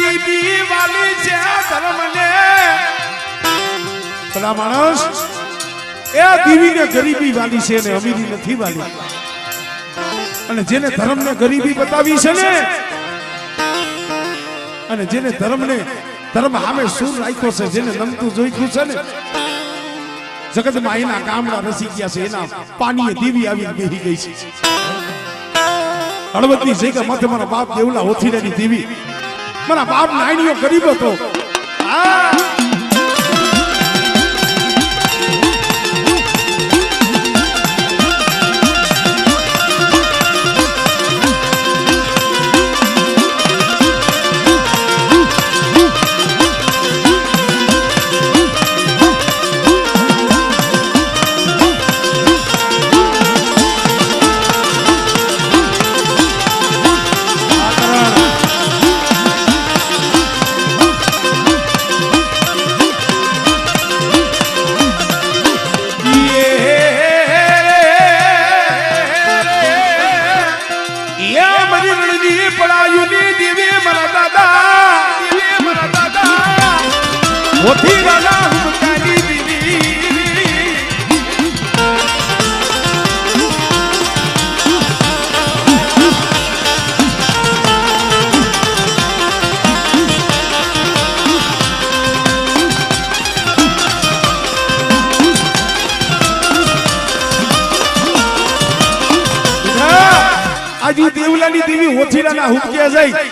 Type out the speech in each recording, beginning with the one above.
ગરીબી વાલી છે ધર્મને પેલા માણસ એ દીવીને ગરીબી વાલી છે ને અમીરી નથી વાલી અને જેને ધર્મને ગરીબી બતાવી છે ને અને જેને ધર્મ સામે સૂર રાખ્યો છે જેને નમતું જોઈતું છે ને જગતમાં એના ગામડા રસી ગયા છે એના પાણીએ દીવી આવી બેહી ગઈ છે હળવદની જગ્યા માથે મારા બાપ દેવલા ઓથીરાની દીવી મારા બાપ નાણીઓ ગરીબ હતો દેવલાની દેવી ઓથીરાના હુકિયા જાય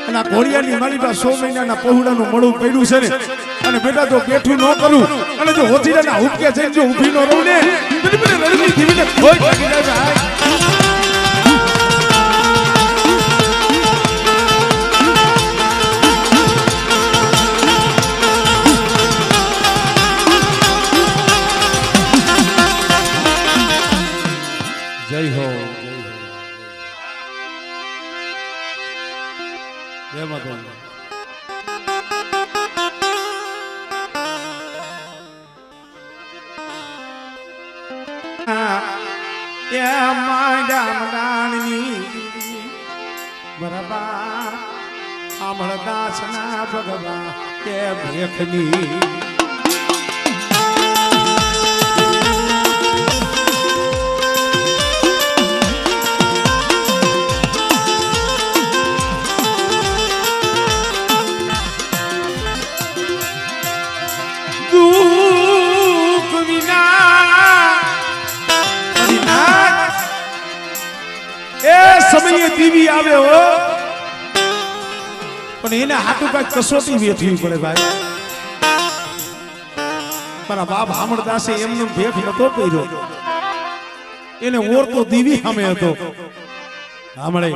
અને ઘોડિયાની માલિકા 100 મહિનાના પહોળાનું મળું પડ્યું છે ને અને બેટા જો બેઠું ન કરું અને જો ઓથીરાના હુકિયા જઈને જો ઊભી ન રહું ને બિલકુલ રડવી દેવીને કોઈ લાગી જાય ભાઈ જય હો જય માતા બરાબર અમળદાસ ના ભગવાન કે ભેખની સમયે દીવી આવે હો પણ એને હાથું કઈ કસોટી વેઠવી પડે ભાઈ મારા બાપ હામળદાસે એમનો ભેખ નતો કર્યો એને ઓરતો દીવી સામે હતો હામળે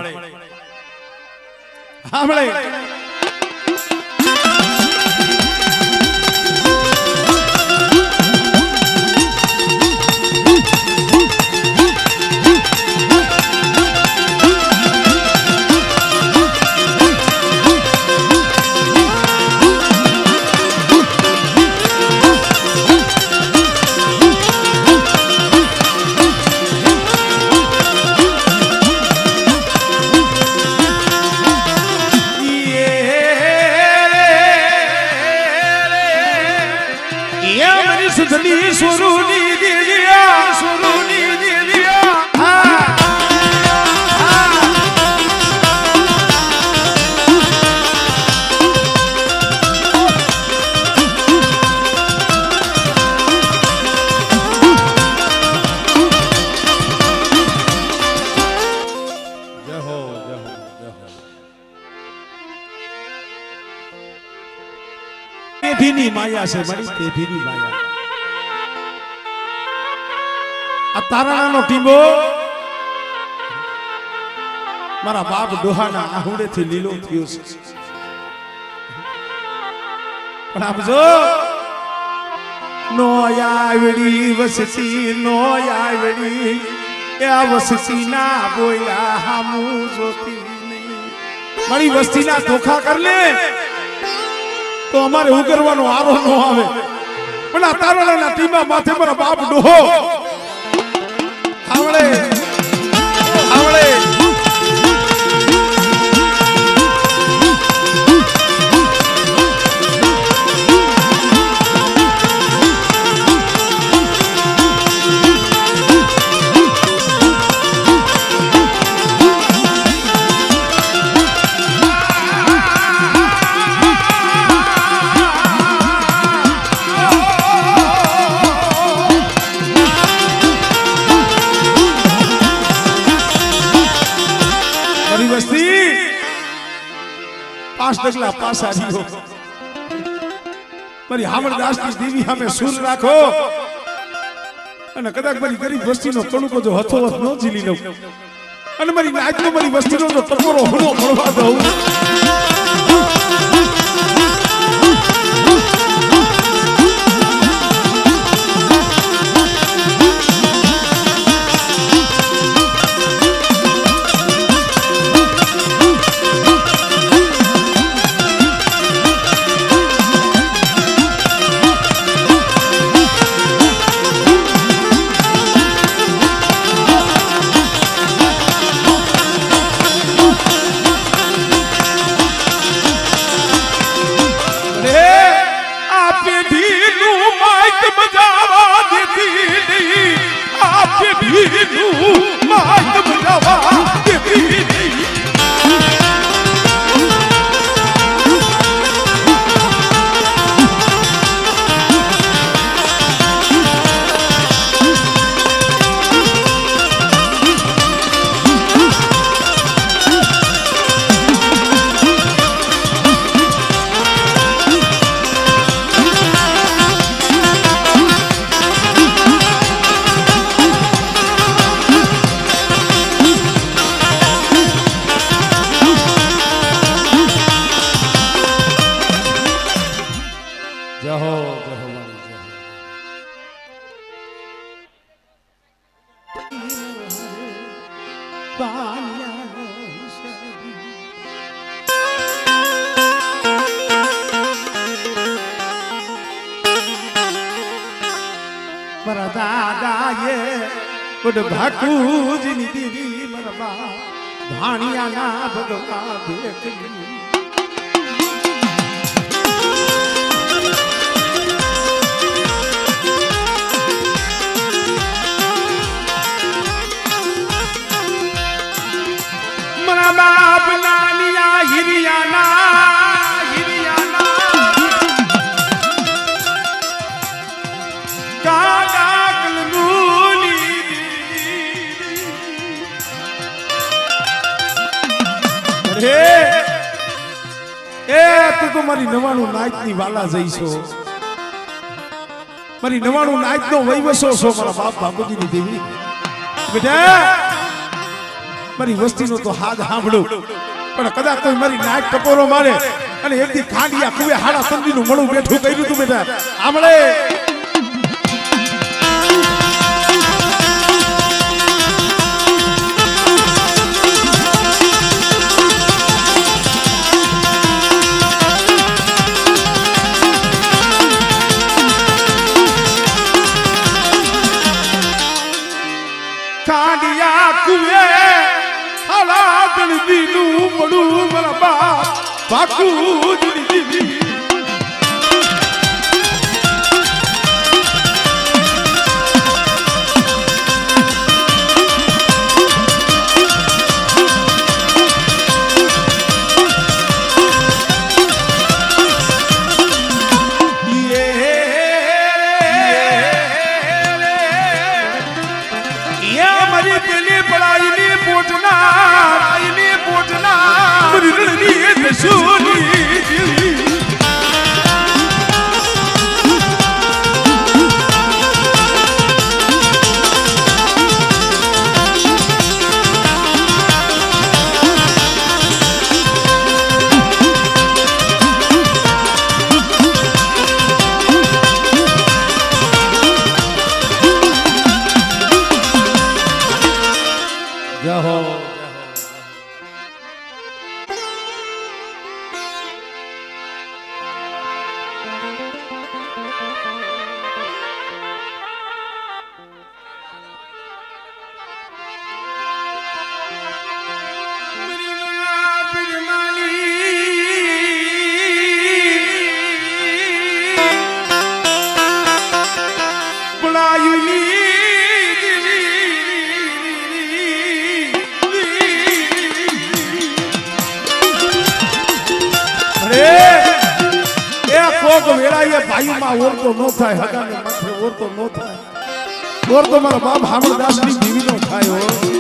પેઢીની માયા છે મારી પેઢીની માયા આ તારાણાનો ટીંબો મારા બાપ ડોહાના આહુડેથી લીલો થયો છે પણ આપ જો નો આવડી વસતી નો આવડી એ વસતી ના બોલ્યા હામુ જોતી નહીં મારી વસ્તીના ધોખા કર લે તો અમારે ઉગરવાનો આરો ન આવે પણ આ તારાણાના ટીંબા માથે મારા બાપ ડોહો આવડે આવડે પાંચ ડગલા પાછા રહ્યો મારી હામળદાસની દેવી સામે સુર રાખો અને કદાચ મારી ગરીબ વસ્તીનો કણુકો જો હથોહથ ન ઝીલી લઉં અને મારી નાચનો મારી વસ્તીનો જો ટકોરો હોનો મળવા દઉં મારા દાદાએ ગુડ ભાકુજીની દીદી મારા ભાણિયાના ભગવા ભેકલી મારા બાપ નાનિયા હિરિયાના તું તો મારી 99 નાચની વાલા જઈશો મારી 99 નાચનો વૈવસો છો મારા બાપ બાપુજીની દેવી બેટા મારી વસ્તીનો તો હાથ સાંભળો પણ કદાચ કોઈ મારી નાચ ટકોરો મારે અને એકથી ખાંડિયા કુવે હાડા સંધીનું મળું બેઠું કર્યું તું બેટા આમળે ભાઈમાં ઓરતો ન થાય હગાને માથે ઓરતો ન થાય ઓરતો મારા બાપ હામળદાસની દીવીનો થાય હો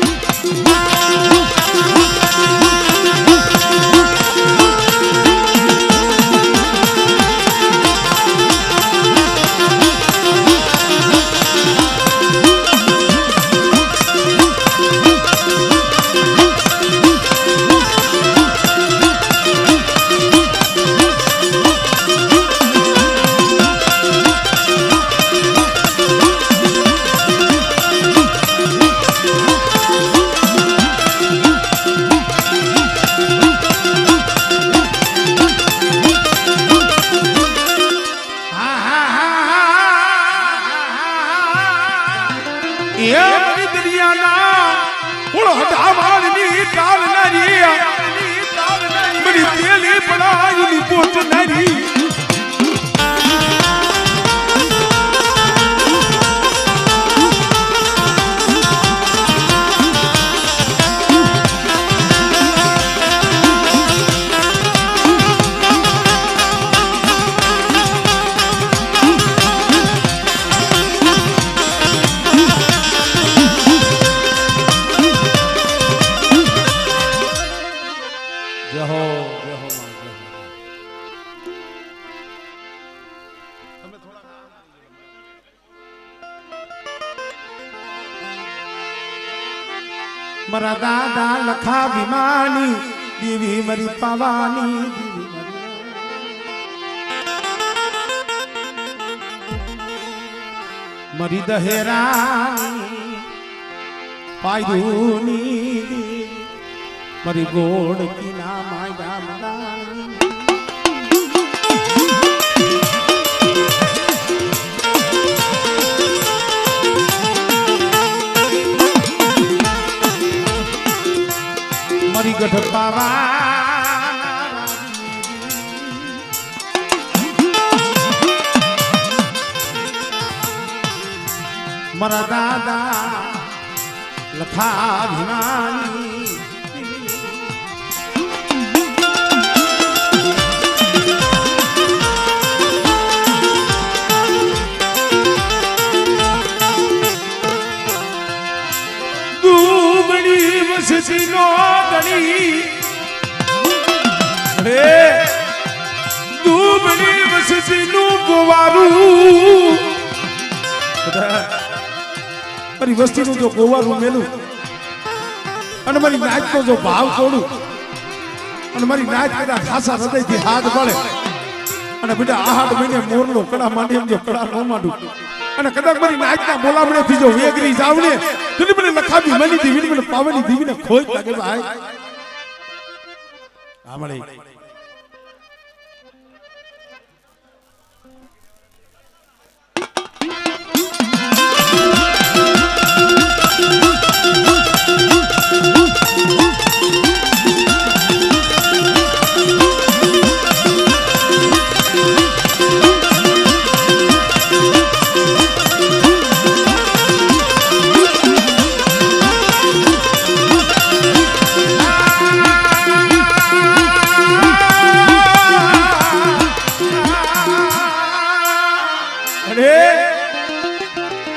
કોટ નરી મારા દાદા લખા વિમાની દેવી મરી પાવાની મરી દહેરાની પાયદુની મરી ગોળ કિના માય દામદાની મરી ગઢ પાવા મારા દાદા લખા ભીમાની વસતી નો ગણી હે દુબળી વસતી નું ગોવારું મારી વસ્તી નું જો ગોવારું મેલું અને મારી નાચ નો જો ભાવ છોડું અને મારી નાચ કદાચ ખાસા હૃદયથી હાથ પડે અને બેટા આહાડ મહિને મોરનો કડા માંડી એમ જો કડા ન માંડું અને કદાચ મારી નાચના બોલામણે થી જો વેગરી જાવને તું મને લખાવી મની દીવી મને પાવની દીવીને ખોઈ લાગે ભાઈ આમળે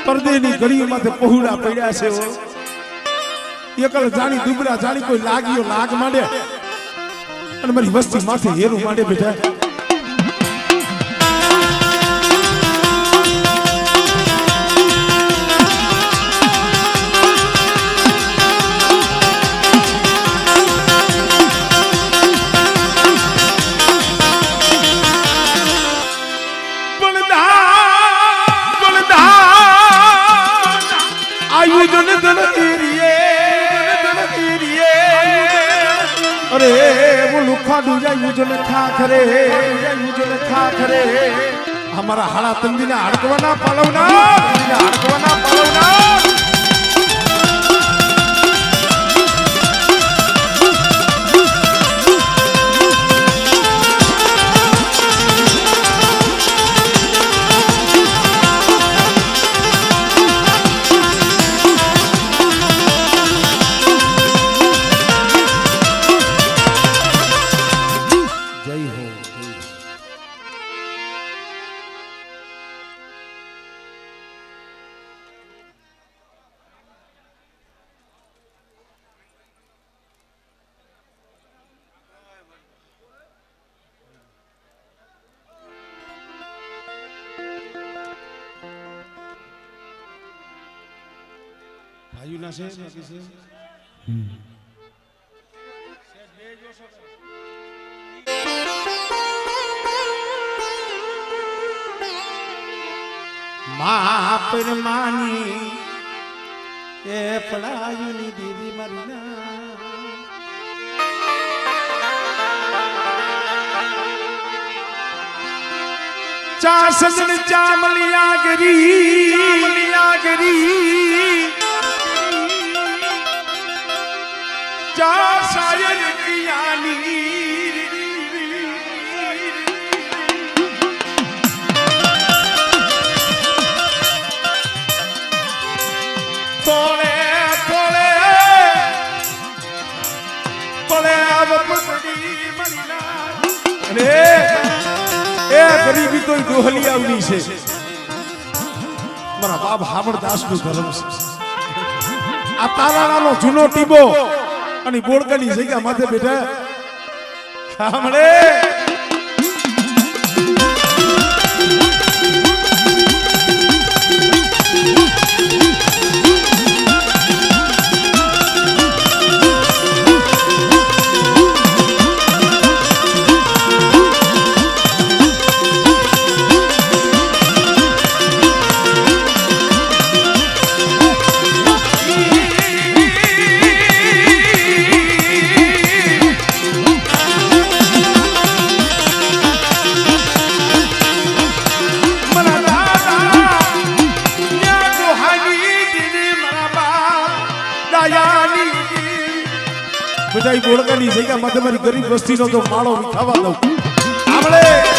પરદેની ગળી માથે પહોળા પડ્યા છે એકલ જાણી દુબળા જાણી કોઈ લાગ્યો લાગ માંડે અને મારી વસ્તી માથે હેરું માંડે બેઠા अरे वो लुखा डूजा मुझे न था खरे मुझे न था खरे हमारा हड़ा तंदी ने हड़कवाना पालवना हड़कवाना पालवना ભાઈઓ ના છે બાકી છે મા પરમાની એ પડાયુની દેવી મરના ચા સજન ચામલિયા ગરી ચા શાયર કિયાની અરે એ ગરીબી તો ડોહલી આવની છે મારા બાપ હામળદાસ નું ધર્મ છે આ તારાણાનો જૂનો ટીબો અને બોળકાની જગ્યા માથે બેઠા સાંભળે બધા બોળકાની જગ્યા માં તમારી ગરીબ વસ્તીનો તો માળો વિખાવા દઉં આપણે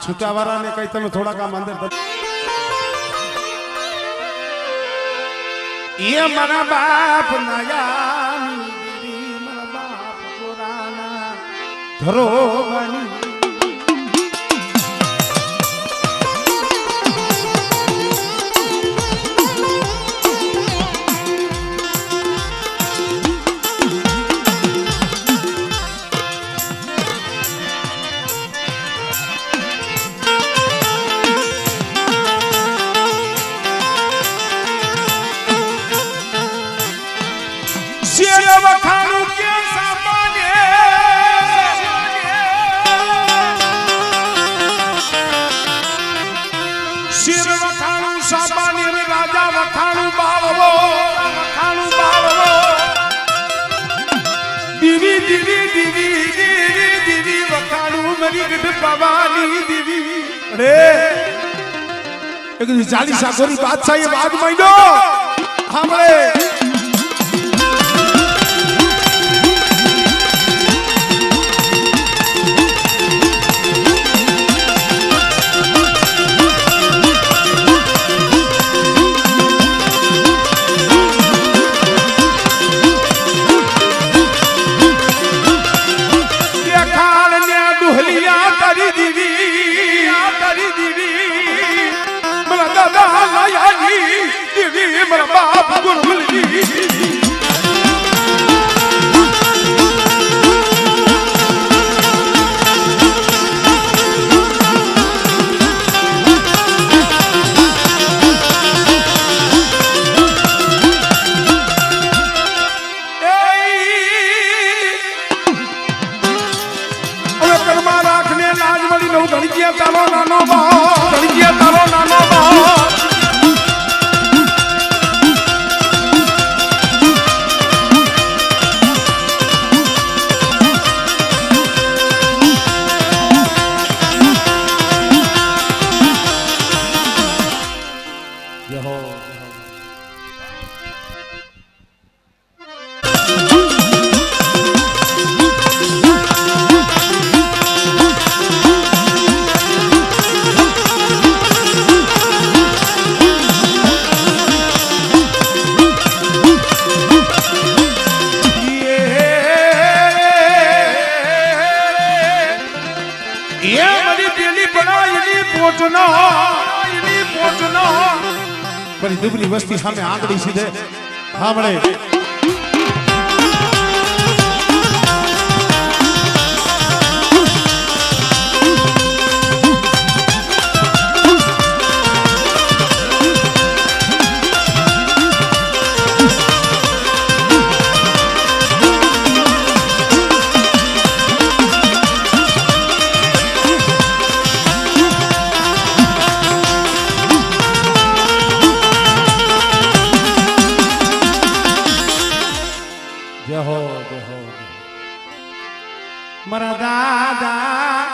છૂટાવાળા ને કઈ તમે થોડા કામ અંદર એ મારા બાપ નાયા મારા બાપ ગોરાના ધરો ચાલીસ આખોની બાદશાહ એ બાદ માંડો સાંભળે મારી દુબળી વસ્તી સામે આંગળી સીધે સાંભળે મારા દાદા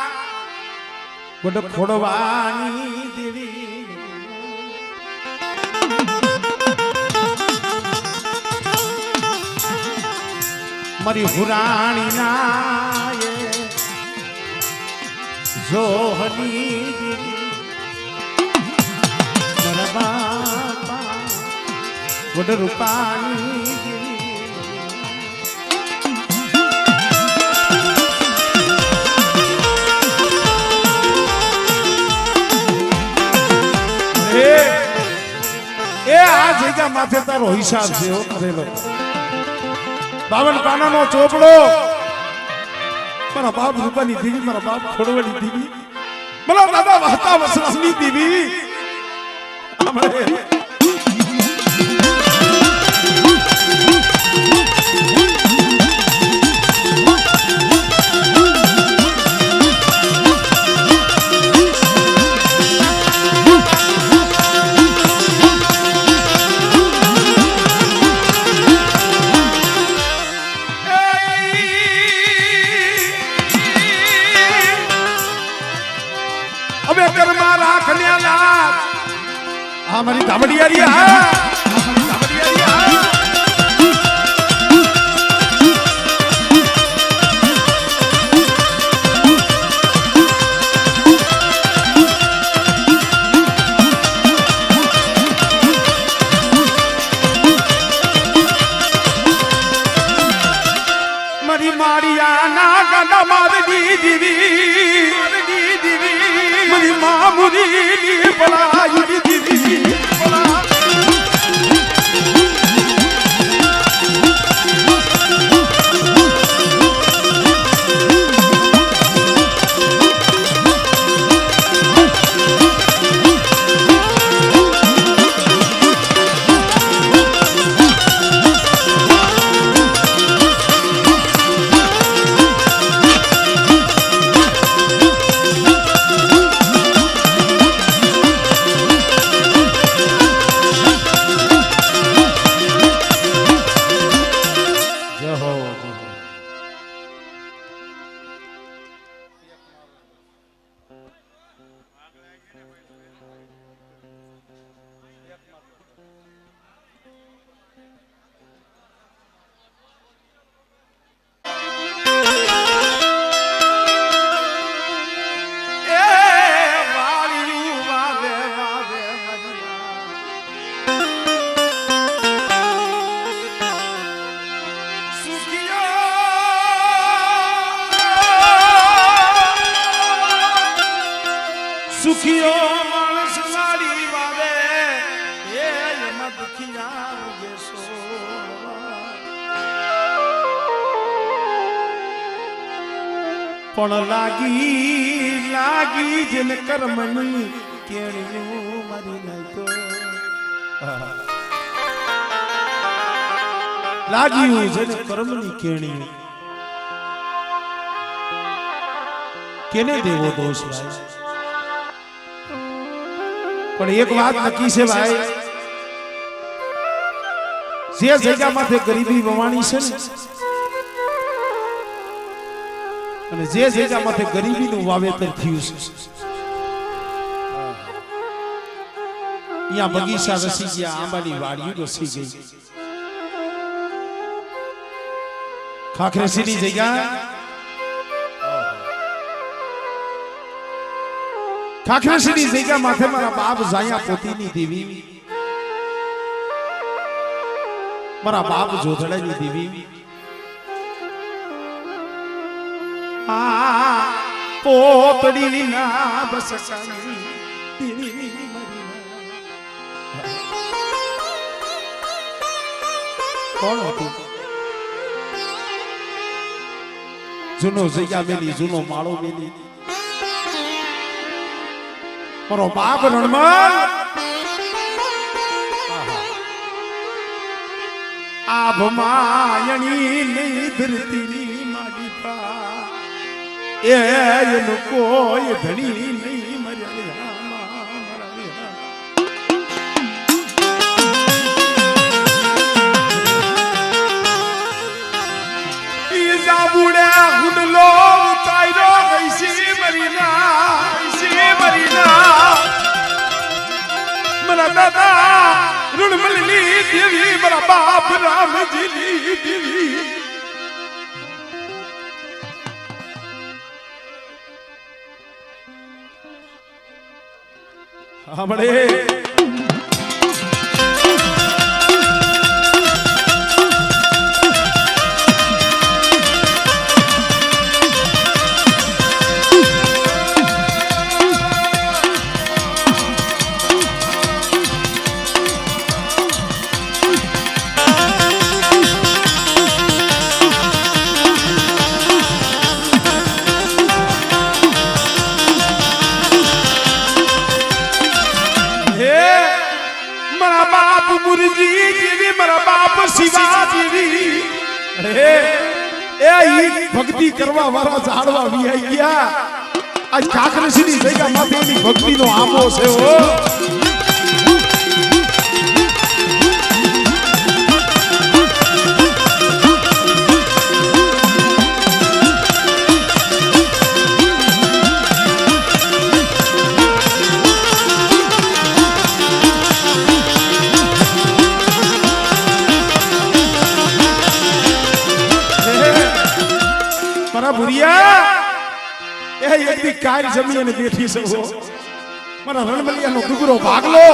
ગોડ ખોડવાની દેવી મારી હુરાણી ના જોહની દેવી મારા બાપા ગોડ રૂપાની આ જગ્યા માથે તારો હિસાબ છે કરેલો 52 પાનાનો ચોપડો મારા બાપ રૂપાની દેવી મારા બાપ ખોડવાની દેવી મારા દાદા વહતા વસવાસની દેવી हमारी धामड़िया मरी मारिया ना गला मार दी दीवी मरी मामुरी पलाई दीवी सुखियो मानस लाड़ी वावे ये मत दुखिया ये पण लागी लागी जन कर्मनी केणियो मारी नहीं तो लागी जन कर्मनी केणियो केने देवो दोष भाई પણ એક વાત નક્કી છે ભાઈ જે જગ્યામાંથી ગરીબી વવાણી છે ને અને જે જગ્યામાંથી ગરીબીનું વાવેતર થયું છે અહીંયા બગીચા રસી ગયા આંબાની વાડીઓ રસી ગઈ ખાખરેસીની જગ્યા ખાખરેસીની જગ્યા માથે મારા બાપ જાયા પોતીની દેવી મારા બાપ જોધડાની દેવી આ પોતડી ના બસકાની દેવી કોણ હતું? જૂનો જગ્યા મેલી, જૂનો માળો મેલી, મારો બાપ રણમલ આભમાયણી નહીં ધરતીની માલિકા એનો કોઈ ધણી નહીં મર્યા જાબુડ્યા હુડલો ઉતાર્યો ગઈસી મરીના મારા દાદા રુણમલની દેવી મારા બાપ રામજીની દેવી હમણે ભક્તિ કરવા વાળા ઝાડવા વિહાઈ ગયા આજ કાકરસીની જગ્યા માટેની ભક્તિનો આંબો છે હો ભુરિયા એ એકદી કાલ જમીને બેઠી છે હો મારા રણમલિયાનો ડુગરો ભાગલો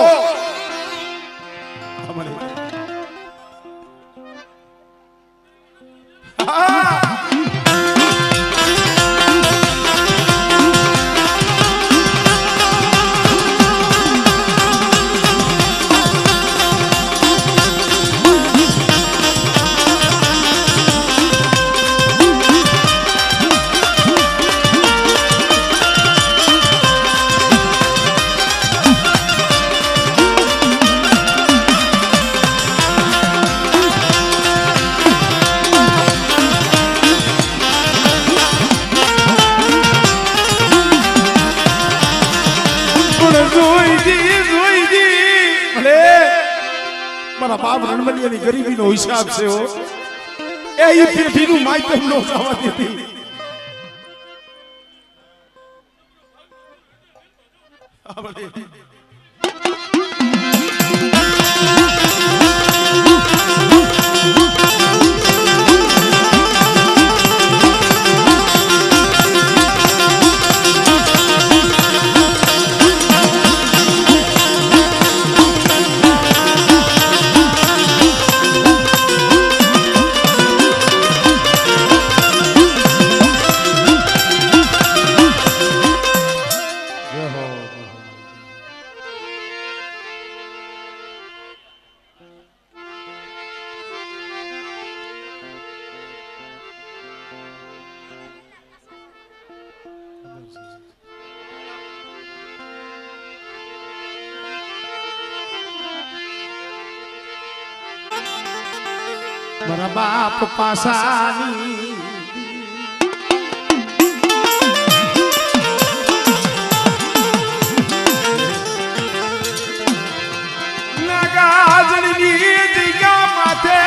મારા બાપ રણમલિયાની ગરીબીનો હિસાબ છે હો એ પેઢીનું માયતમ નો જવા દેતી મારા બાપ પાસાની નગાજની જગ્યા માથે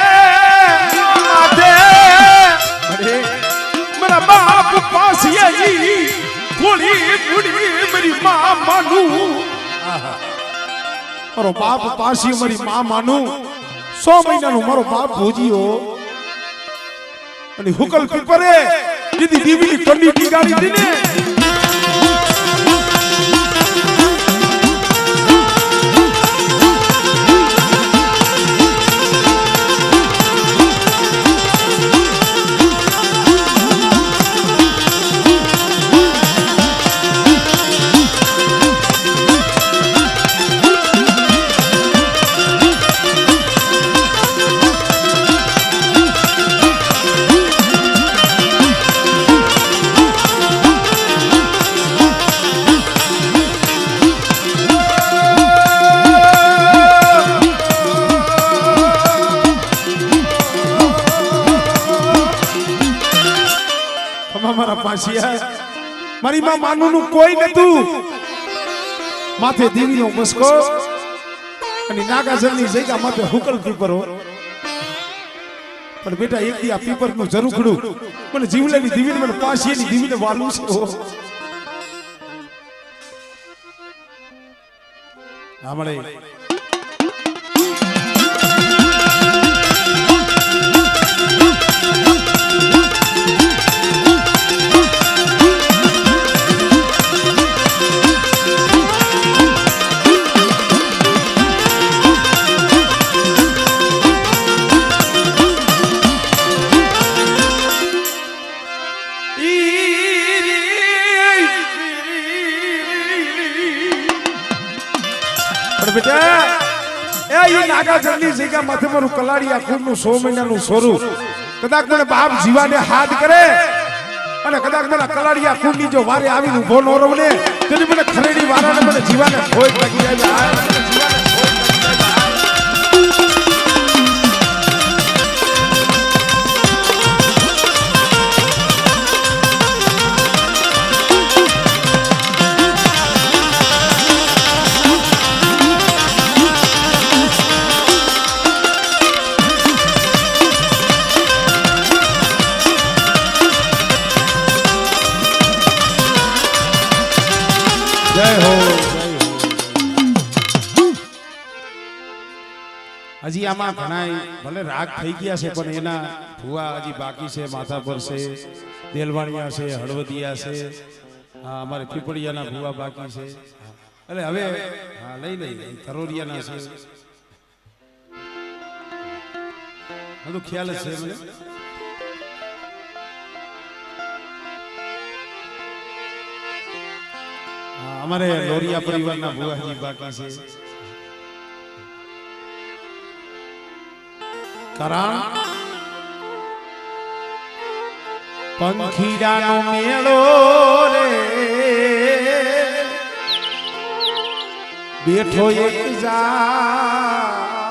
મારા બાપ પાસિયાની થોડી બુડી મારી મા માનું મારો બાપ પાસી મારી મા માનું 100 મહિનાનો મારો બાપ ભોજીયો અને હુકલ પીપરે દીદી દીવીની કંડી ટીગાડી દીને પાસિયા મારી માં માનુનું કોઈ નતું માથે દેવીનો મસ્કો અને નાગાજરની જગ્યા માથે હુકલ પીપરો પણ બેટા એક દી આ પીપરનું જરૂખડું મને જીવલેની દીવીને મને પાસિયાની દીવીને વાલું છે આમળે નાગાજરની જગ્યા માથે મારું કલાડિયા કુળનું 100 મહિનાનું સોરું કદાચ મને બાપ જીવાને હાથ કરે અને કદાચ મને કલાડિયા કુળની જો વારે આવીને ઉભો ન રહું ને તેની મને ખરેડી વારાને મને જીવાને ખોઈ લાગી જાય હજી આમાં ઘણા ભલે રાગ થઈ ગયા છે પણ એના ભુવા હજી બાકી છે માથા પર છે દેલવાણિયા છે હળવદિયા છે અમારે પીપળિયાના ભુવા બાકી છે એટલે હવે હા લઈ લઈ તરોરિયાના છે બધું ખ્યાલ જ છે મને અમારે લોરિયા પરિવારના ભુવા હજી બાકી છે કરણ પંખીડાનો મેળો રે બેઠો એક જા